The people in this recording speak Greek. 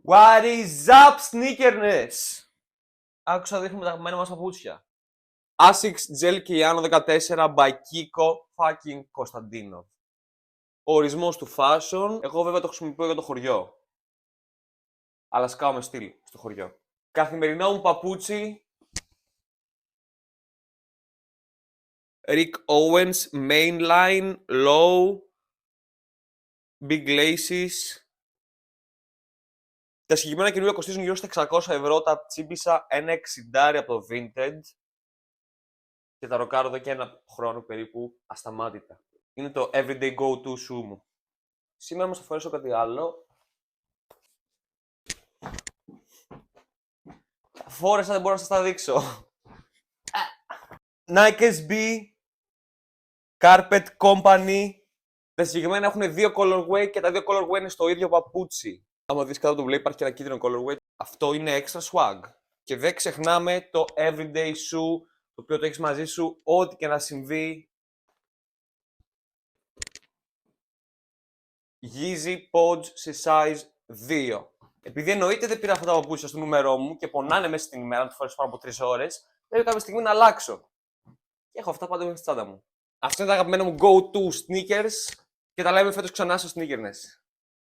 What is up, sneakerness! Άκουσα δείχνουμε τα αγαπημένα μας παπούτσια. Asics Gel Kiliano 14 by Kiko fucking Konstantinov. Ο ορισμός του fashion, εγώ βέβαια το χρησιμοποιώ για το χωριό. Αλλά σκάω με στυλ στο χωριό. Καθημερινό μου παπούτσι. Rick Owens Mainline Low Big Laces. Τα συγκεκριμένα καινούργια κοστίζουν γύρω στα 600 ευρώ. Τα τσίμπησα 1,60 από το Vinted. Και τα ροκάρω εδώ και ένα χρόνο περίπου ασταμάτητα. Είναι το everyday go-to shoe μου. Σήμερα όμως θα φορέσω κάτι άλλο. Φόρεσα, δεν μπορώ να σας τα δείξω. Nike SB Carpet Company. Τα συγκεκριμένα έχουν δύο colorway και τα δύο colorway είναι στο ίδιο παπούτσι. Άμα δεις κάτω το βλέπει υπάρχει και ένα κίτρινο colorway. Αυτό είναι extra swag. Και δεν ξεχνάμε το everyday shoe, το οποίο το έχεις μαζί σου ό,τι και να συμβεί. Yeezy Pods σε size 2. Επειδή εννοείται δεν πήρα αυτά τα παπούτσια στο νούμερό μου και πονάνε μέσα στην ημέρα, να το φορέσω πάνω από 3 ώρες, πρέπει κάποια στιγμή να αλλάξω. Και έχω αυτά πάντα μέσα στη τσάντα μου. Αυτά είναι τα αγαπημένα μου go-to sneakers και τα λέμε φέτος ξανά στο Sneakerness.